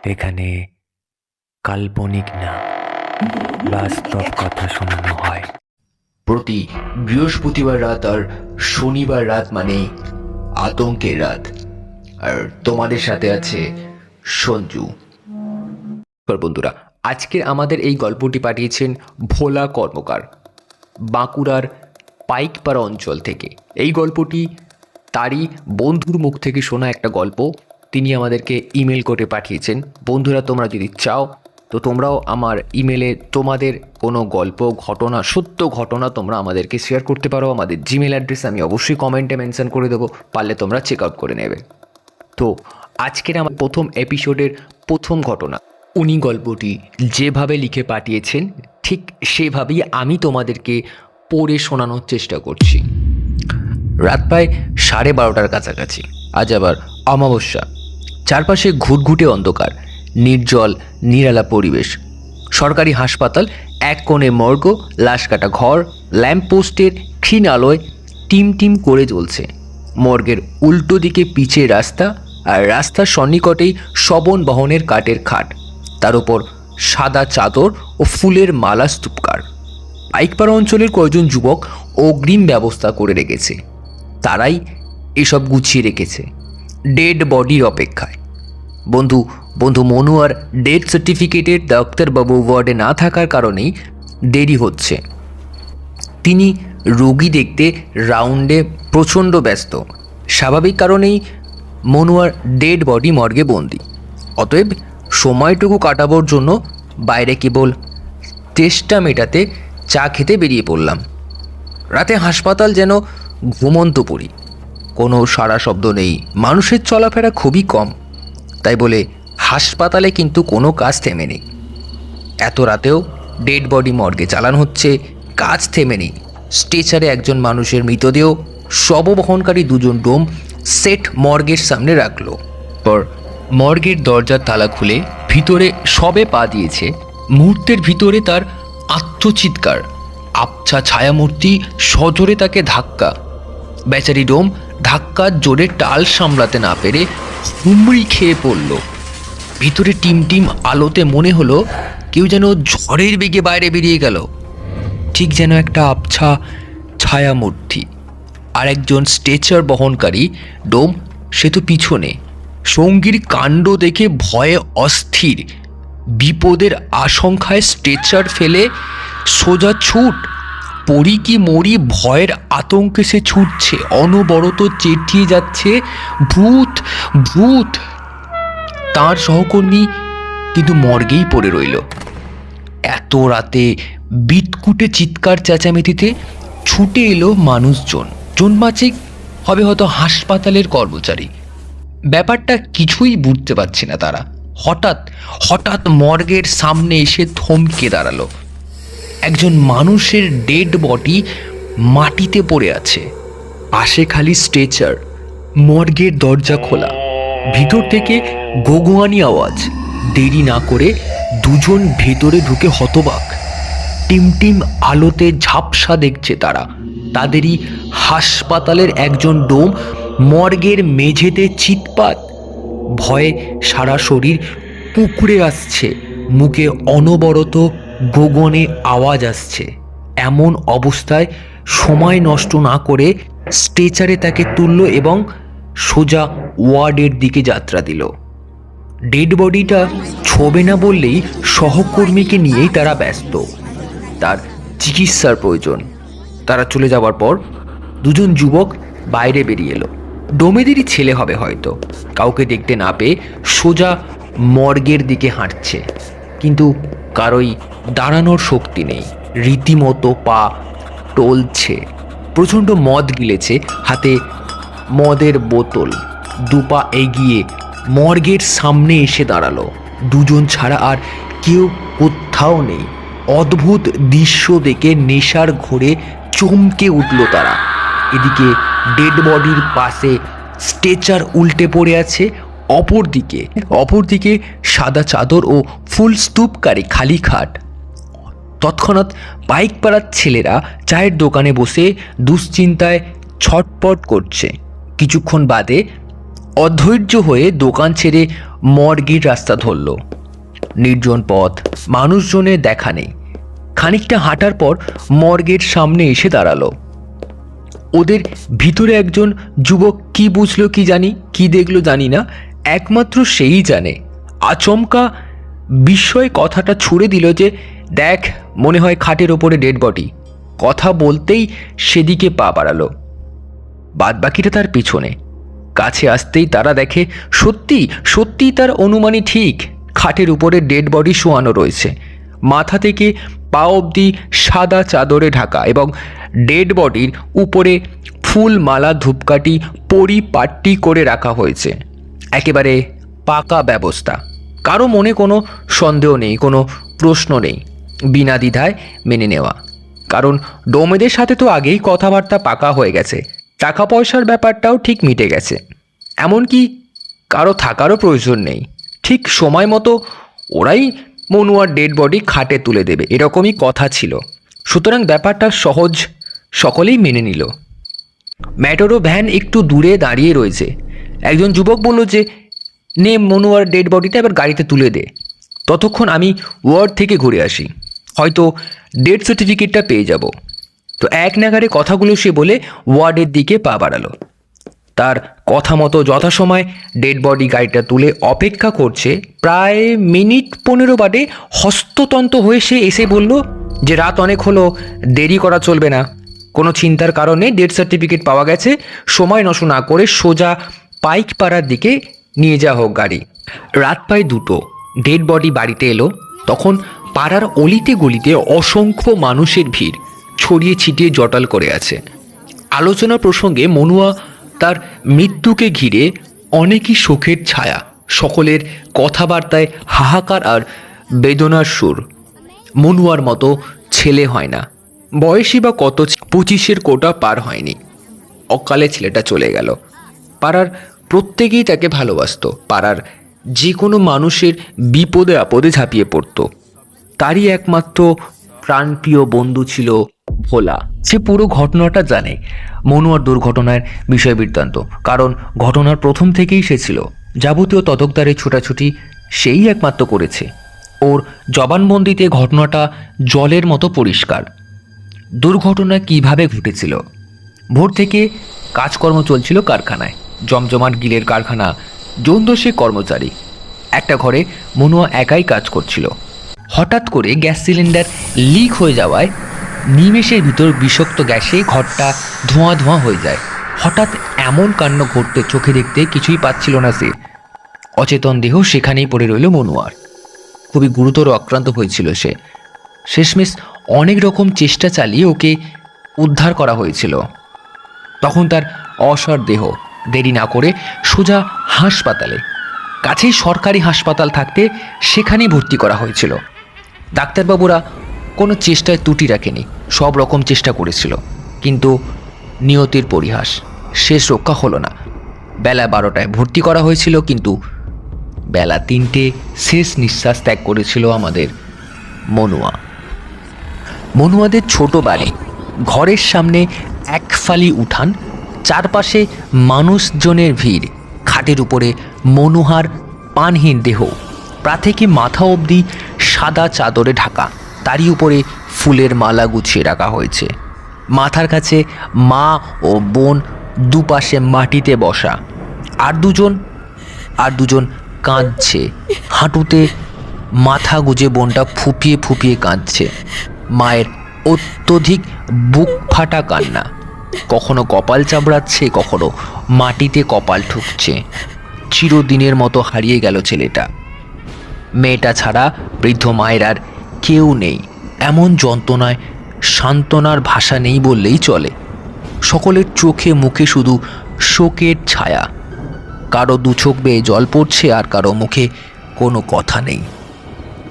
এখানে কাল্পনিক না, বাস্তব কথা শোনানো হয়। প্রতি বৃহস্পতিবার রাত আর শনিবার রাত মানে আতঙ্কের রাত। আর তোমাদের সাথে আছে সঞ্জু। বন্ধুরা, আজকের আমাদের এই গল্পটি পাঠিয়েছেন ভোলা কর্মকার, বাঁকুড়ার পাইকপাড়া অঞ্চল থেকে। এই গল্পটি তারই বন্ধুর মুখ থেকে শোনা একটা গল্প। তিনি আমাদেরকে ইমেল করে পাঠিয়েছেন। বন্ধুরা, তোমরা যদি চাও তো তোমরাও আমার ইমেলে তোমাদের কোনো গল্প, ঘটনা, সত্য ঘটনা তোমরা আমাদেরকে শেয়ার করতে পারো। আমাদের জিমেল অ্যাড্রেস আমি অবশ্যই কমেন্টে মেনশন করে দেবো, পারলে তোমরা চেক আউট করে নেবে। তো আজকের আমার প্রথম এপিসোডের প্রথম ঘটনা, উনি গল্পটি যেভাবে লিখে পাঠিয়েছেন ঠিক সেভাবেই আমি তোমাদেরকে পড়ে শোনানোর চেষ্টা করছি। রাত প্রায় 12:30টার কাছাকাছি। আজ আবার অমাবস্যা। চারপাশে ঘুটঘুটে অন্ধকার, নির্জল নিরালা পরিবেশ। সরকারি হাসপাতাল, এক কোণে মর্গ, লাশ কাটা ঘর, ল্যাম্পপোস্টের ক্ষীণ আলোয় টিম টিম করে জ্বলছে। মর্গের উল্টো দিকে পিচের রাস্তা, আর রাস্তার সন্নিকটেই শবন বহনের কাঠের খাট, তার উপর সাদা চাদর ও ফুলের মালা স্তূপকার। পাইকপাড়া অঞ্চলের কয়েকজন যুবক অগ্রিম ব্যবস্থা করে রেখেছে। তারাই এসব গুছিয়ে রেখেছে ডেড বডির অপেক্ষায়। বন্ধু মনু আর ডেথ সার্টিফিকেটের ডাক্তারবাবু ওয়ার্ডে না থাকার কারণেই দেরি হচ্ছে। তিনি রোগী দেখতে রাউন্ডে প্রচণ্ড ব্যস্ত। স্বাভাবিক কারণেই মনু আর ডেড বডি মর্গে বন্দি। অতএব সময়টুকু কাটাবার জন্য বাইরে কেবল তেষ্টা মেটাতে চা খেতে বেরিয়ে পড়লাম। রাতে হাসপাতাল যেন ঘুমন্তপুরী। কোনো সাড়া শব্দ নেই, মানুষের চলাফেরা খুবই কম। তাই বলে হাসপাতালে কিন্তু কোনো কাজ থেমে নেই। এত রাতেও ডেড বডি মর্গে চালানো হচ্ছে, কাজ থেমে নেই। স্ট্রেচারে একজন মানুষের মৃতদেহ, শববহনকারী দুজন ডোম সেট মর্গের সামনে রাখলো। পর মর্গের দরজার তালা খুলে ভিতরে সবে পা দিয়েছে, মুহূর্তের ভিতরে তার আত্মচিৎকার, আবছা ছায়ামূর্তি সজোরে তাকে ধাক্কা। বেচারি ডোম ধাক্কার জোরে টাল সামলাতে না পেরে হুমড়ি খেয়ে পড়ল। ভিতরে টিম টিম আলোতে মনে হলো কেউ যেন ঝড়ের বেগে বাইরে বেরিয়ে গেল। ঠিক যেন একটা আবছা ছায়ামূর্তি। আর একজন স্ট্রেচার বহনকারী ডোম, সে তো পিছনে। সঙ্গীর কাণ্ড দেখে ভয়ে অস্থির, বিপদের আশঙ্কায় স্ট্রেচার ফেলে সোজা ছুট। পড়ি কি মরি ভয়ের আতঙ্কে সে ছুটছে, অনবরত চেঁচিয়ে যাচ্ছে, ভূত ভূত। তার সহকর্মী কিন্তু মর্গেই পড়ে রইল। এত রাতে বিটকুটে চিৎকার চেঁচামেচিতে ছুটে এলো মানুষজন। জনমাচিক হবে হয়তো হাসপাতালের কর্মচারী। ব্যাপারটা কিছুই বুঝতে পারছে না তারা। হঠাৎ মর্গের সামনে এসে থমকে দাঁড়ালো। একজন মানুষের ডেড বডি মাটিতে পড়ে আছে, পাশে খালি স্ট্রেচার। মর্গের দরজা খোলা, ভিতর থেকে গোগোয়ানি আওয়াজ। দেরি না করে দুজন ভেতরে ঢুকে হতবাক। টিমটিম আলোতে ঝাপসা দেখছে তারা। তাদেরই হাসপাতালের একজন ডোম মর্গের মেঝেতে চিৎপাত। ভয়ে সারা শরীর কুঁকড়ে আসছে, মুখে অনবরত গগনে আওয়াজ আসছে। এমন অবস্থায় সময় নষ্ট না করে স্ট্রেচারে তাকে তুলল এবং সোজা ওয়ার্ডের দিকে যাত্রা দিল। ডেড বডিটা ছোবে না বললেই সহকর্মীকে নিয়েই তারা ব্যস্ত। তার চিকিৎসার প্রয়োজন। তারা চলে যাওয়ার পর দুজন যুবক বাইরে বেরিয়ে এলো। ডোমেদেরই ছেলে হবে হয়তো। কাউকে দেখতে না পেয়ে সোজা মর্গের দিকে হাঁটছে, কিন্তু কারোই দাঁড়ানোর শক্তি নেই। রীতিমতো পা টলছে। প্রচণ্ড মদ গিলেছে, হাতে মদের বোতল। দুপা এগিয়ে মর্গের সামনে এসে দাঁড়ালো। দুজন ছাড়া আর কেউ কোথাও নেই। অদ্ভুত দৃশ্য দেখে নেশার ঘোরে চমকে উঠল তারা। এদিকে ডেড বডির পাশে স্ট্রেচার উল্টে পড়ে আছে, অপরদিকে সাদা চাদর ও ফুল স্তূপকারী খালি খাট। তৎক্ষণাৎ পাইকপাড়ার ছেলেরা চায়ের দোকানে বসে দুশ্চিন্তায় ছটপট করছে। কিছুক্ষণ বাদে অধৈর্য হয়ে দোকান ছেড়ে মর্গের রাস্তা ধরল। নির্জন পথ, মানুষজনের দেখা নেই। খানিকটা হাঁটার পর মর্গের সামনে এসে দাঁড়ালো। ওদের ভিতরে একজন যুবক কি বুঝলো কি জানি, কি দেখলো জানি না, একমাত্র সেই জানে। আচমকা বিস্ময় কথাটা ছুড়ে দিল যে, দেখ, মনে হয় খাটের ওপরে ডেড বডি। কথা বলতেই সেদিকে পা বাড়ালো। বাদবাকিটা তার পিছনে। কাছে আসতেই তারা দেখে সত্যি সত্যি তার অনুমানই ঠিক। খাটের উপরে ডেড বডি শোয়ানো রয়েছে, মাথা থেকে পা অবধি সাদা চাদরে ঢাকা, এবং ডেড বডির উপরে ফুল, মালা, ধূপকাঠি পরিপাটি করে রাখা হয়েছে। একেবারে পাকা ব্যবস্থা। কারো মনে কোনো সন্দেহ নেই, কোনো প্রশ্ন নেই, বিনা দ্বিধায় মেনে নেওয়া। কারণ ডোমেদের সাথে তো আগেই কথাবার্তা পাকা হয়ে গেছে, টাকা পয়সার ব্যাপারটাও ঠিক মিটে গেছে। এমনকি কারো থাকারও প্রয়োজন নেই। ঠিক সময় মতো ওরাই মনুয়ার ডেড বডি খাটে তুলে দেবে, এরকমই কথা ছিল। সুতরাং ব্যাপারটা সহজ, সকলেই মেনে নিল। ম্যাটোরো ভ্যান একটু দূরে দাঁড়িয়ে রয়েছে। একজন যুবক বলল যে, নে মনুয়ার ডেড বডিটা এবার গাড়িতে তুলে দে, ততক্ষণ আমি ওয়ার্ড থেকে ঘুরে আসি, হয়তো ডেথ সার্টিফিকেটটা পেয়ে যাব। তো এক নাগারে কথাগুলো সে বলে ওয়ার্ডের দিকে পা বাড়ালো। তার কথা মতো যথাসময় ডেড বডি গাড়িটা তুলে অপেক্ষা করছে। প্রায় মিনিট 15 বাদে হস্ততন্ত হয়ে সে এসে বলল যে, রাত অনেক হলো, দেরি করা চলবে না। কোনো চিন্তার কারণে ডেথ সার্টিফিকেট পাওয়া গেছে, সময় নষ্ট না করে সোজা পাইকপাড়ার দিকে নিয়ে যাওয়া হোক গাড়ি। রাত প্রায় 2টো। ডেড বডি বাড়িতে এলো তখন পাড়ার অলিতে গলিতে অসংখ্য মানুষের ভিড় ছড়িয়ে ছিটিয়ে জটাল করে আছে। আলোচনা প্রসঙ্গে মনুয়া তার মৃত্যুকে ঘিরে অনেকই শোকের ছায়া, সকলের কথাবার্তায় হাহাকার আর বেদনার সুর। মনুয়ার মতো ছেলে হয় না, বয়সী বা কত, 25-এর কোটা পার হয়নি। অকালে ছেলেটা চলে গেল। পাড়ার প্রত্যেকেই তাকে ভালোবাসতো, পাড়ার যে কোনো মানুষের বিপদে আপদে ঝাঁপিয়ে পড়তো। তারই একমাত্র প্রাণপ্রিয় বন্ধু ছিল ভোলা। সে পুরো ঘটনাটা জানে, মনুয়ার দুর্ঘটনার বিষয় বৃত্তান্ত। কারণ ঘটনার প্রথম থেকেই সে ছিল। যাবতীয় তদকদারের ছোটাছুটি সেই একমাত্র করেছে। ওর জবানবন্দিতে ঘটনাটা জলের মতো পরিষ্কার। দুর্ঘটনা কিভাবে ঘটেছিল? ভোর থেকে কাজকর্ম চলছিল কারখানায়, জমজমাট গিলের কারখানা, জোন সে কর্মচারী। একটা ঘরে মনুয়া একাই কাজ করছিল। হঠাৎ করে গ্যাস সিলিন্ডার লিক হয়ে যাওয়ায় নিমেষের ভিতর বিষাক্ত গ্যাসে ঘরটা ধোঁয়া ধোঁয়া হয়ে যায়। হঠাৎ এমন কাণ্ড ঘটতে চোখে দেখতে কিছুই পাচ্ছিল না সে। অচেতন দেহ সেখানেই পড়ে রইল মনুয়ার। খুবই গুরুতর আক্রান্ত হয়েছিল সে। শেষমেশ অনেক রকম চেষ্টা চালিয়ে ওকে উদ্ধার করা হয়েছিল। তখন তার অসাড় দেহ দেরি না করে সোজা হাসপাতালে, কাছেই সরকারি হাসপাতাল থাকতে সেখানেই ভর্তি করা হয়েছিল। ডাক্তারবাবুরা কোনো চেষ্টায় ত্রুটি রাখেনি, সব রকম চেষ্টা করেছিল, কিন্তু নিয়তির পরিহাস, শেষ রক্ষা হলো না। বেলা 12টায় ভর্তি করা হয়েছিল, কিন্তু বেলা 3টে শেষ নিঃশ্বাস ত্যাগ করেছিল আমাদের মনুয়া। মনুয়াদের ছোট বাড়ি, ঘরের সামনে এক ফালি উঠান, চারপাশে মানুষজনের ভিড়। খাটের উপরে মনোহার পানহীন দেহ, পা থেকে মাথা অবধি সাদা চাদরে ঢাকা, তারই উপরে ফুলের মালা গুছিয়ে রাখা হয়েছে। মাথার কাছে মা ও বোন, দুপাশে মাটিতে বসা। আর দুজন কাঁদছে, হাঁটুতে মাথা গুজে বোনটা ফুপিয়ে ফুপিয়ে কাঁদছে। মায়ের অত্যধিক বুক ফাটা কান্না, কখনো কপাল চাবড়াচ্ছে, কখনো মাটিতে কপাল ঠুকছে। চিরদিনের মতো হারিয়ে গেল ছেলেটা। মেয়েটা ছাড়া বৃদ্ধ মায়ের আর কেউ নেই। এমন যন্ত্রণায় সান্ত্বনার ভাষা নেই বললেই চলে। সকলের চোখে মুখে শুধু শোকের ছায়া। কারো দু চোখ বেয়ে জল পড়ছে, আর কারো মুখে কোনো কথা নেই।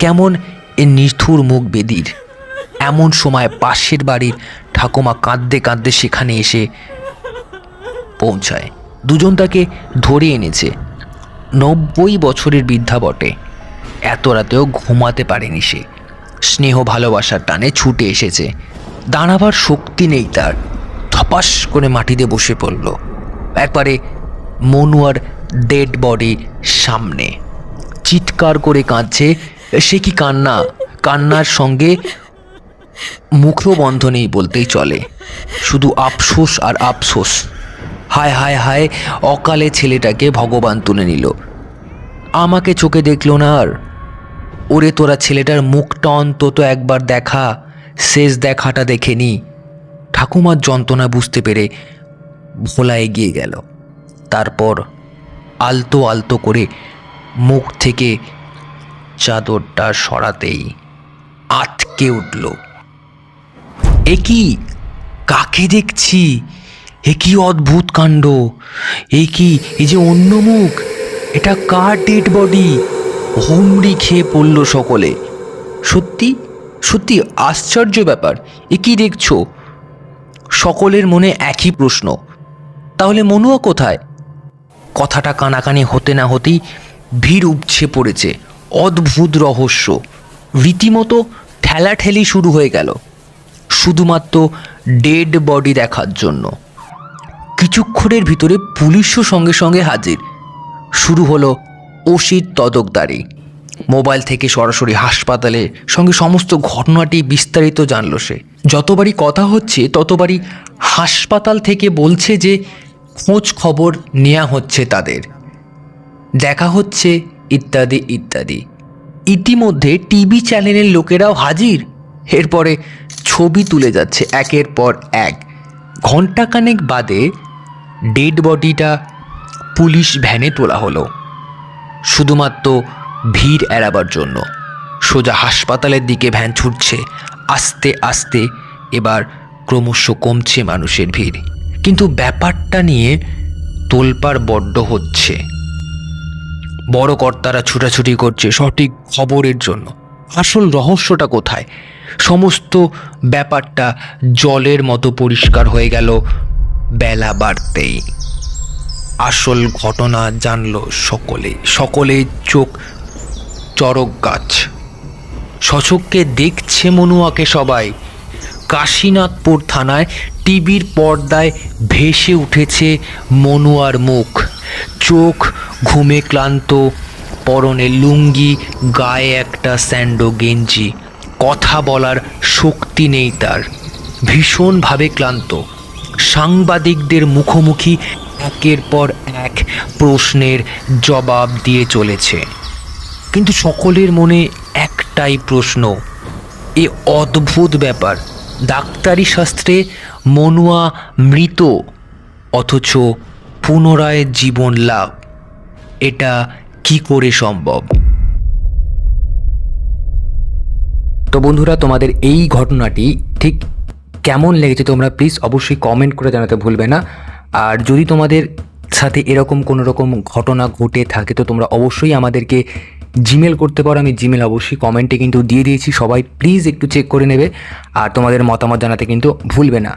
কেমন এ নিষ্ঠুর মুখ বেদির। এমন সময় পাশের বাড়ির ঠাকুমা কাঁদতে কাঁদতে সেখানে এসে পৌঁছায়। দুজন তাকে ধরে এনেছে। 90 বছরের বৃদ্ধা বটে। এত রাতেও ঘুমাতে পারেনি সে। স্নেহ ভালোবাসার টানে ছুটে এসেছে। দাঁড়াবার শক্তি নেই তার। ধপাস করে মাটিতে বসে পড়ল। একবারে মনুয়ার ডেড বডি সামনে, চিৎকার করে কাঁদছে। সে কি কান্না! কান্নার সঙ্গে মুখবন্ধ নেই বলতেই চলে, শুধু আফসোস আর আফসোস। হায় হায় হায়, অকালে ছেলেটাকে ভগবান তুলে নিল, আমাকে চোখে দেখলো না আর। ওরে তোরা, ছেলেটার মুখটা অন্তত একবার দেখা, শেষ দেখাটা দেখেনি। ঠাকুমার যন্ত্রণা বুঝতে পেরে ভোলা এগিয়ে গেল। তারপর আলতো আলতো করে মুখ থেকে চাদরটা সরাতেই আঁতকে উঠল। এ কি, কাকে দেখছি? এ কি অদ্ভুত কাণ্ড! এ কি, এই যে অন্য মুখ! এটা কার ডেড বডি? হুমড়ি খেয়ে পড়ল সকলে। সত্যি সত্যি আশ্চর্য ব্যাপার। এ কি দেখছো? সকলের মনে একই প্রশ্ন, তাহলে মনুয়া কোথায়? কথাটা কানাকানি হতে না হতেই ভিড় উপছে পড়েছে। অদ্ভুত রহস্য, রীতিমতো ঠেলাঠেলি শুরু হয়ে গেল শুধুমাত্র ডেড বডি দেখার জন্য। কিছুক্ষণের ভিতরে পুলিশও সঙ্গে সঙ্গে হাজির। শুরু হলো ওসির তদকদারি। মোবাইল থেকে সরাসরি হাসপাতালে সঙ্গে সমস্ত ঘটনাটি বিস্তারিত জানলো সে। যতবারই কথা হচ্ছে ততবারই হাসপাতাল থেকে বলছে যে খোঁজ খবর নেওয়া হচ্ছে, তাদের দেখা হচ্ছে, ইত্যাদি ইত্যাদি। ইতিমধ্যে টিভি চ্যানেলের লোকেরাও হাজির। এরপরে ছবি তুলে যাচ্ছে একের পর এক। ঘণ্টাখানেক বাদে ডেড বডিটা পুলিশ ভ্যানে তোলা হলো, শুধুমাত্র ভিড় এড়াবার জন্য। সোজা হাসপাতালের দিকে ভ্যান ছুটছে আস্তে আস্তে। এবার ক্রমশ কমছে মানুষের ভিড়, কিন্তু ব্যাপারটা নিয়ে তোলপাড় বড্ড হচ্ছে। বড় কর্তারা ছুটাছুটি করছে সঠিক খবরের জন্য। আসল রহস্যটা কোথায়? সমস্ত ব্যাপারটা জলের মতো পরিষ্কার হয়ে গেল বেলা বাড়তেই। আসল ঘটনা জানলো সকলে চোখ চরক গাছ। সচক্ষে দেখছে মনুয়াকে সবাই। কাশীনাথপুর থানায় টিভির পর্দায় ভেসে উঠেছে মনুয়ার মুখ। চোখ ঘুমে ক্লান্ত, পরনে লুঙ্গি, গায়ে একটা স্যান্ডো গেঞ্জি। কথা বলার শক্তি নেই তার, ভীষণভাবে ক্লান্ত। সাংবাদিকদের মুখোমুখি একের পর এক প্রশ্নের জবাব দিয়ে চলেছে, কিন্তু সকলের মনে একটাই প্রশ্ন। এ অদ্ভুত ব্যাপার, ডাক্তারি শাস্ত্রে মনুয়া মৃত, অথচ পুনরায় জীবন লাভ। এটা কি করে সম্ভব? তো বন্ধুরা, তোমাদের এই ঘটনাটি ঠিক কেমন লেগেছে তোমরা প্লিজ অবশ্যই কমেন্ট করে জানাতে ভুলবে না। আর যদি তোমাদের সাথে এরকম কোনো রকম ঘটনা ঘটে থাকে তো তোমরা অবশ্যই আমাদেরকে জিমেল করতে পারো। আমি জিমেল অবশ্যই কমেন্টে কিন্তু দিয়ে দিয়েছি, সবাই প্লিজ একটু চেক করে নেবে। আর তোমাদের মতামত জানাতে কিন্তু ভুলবে না।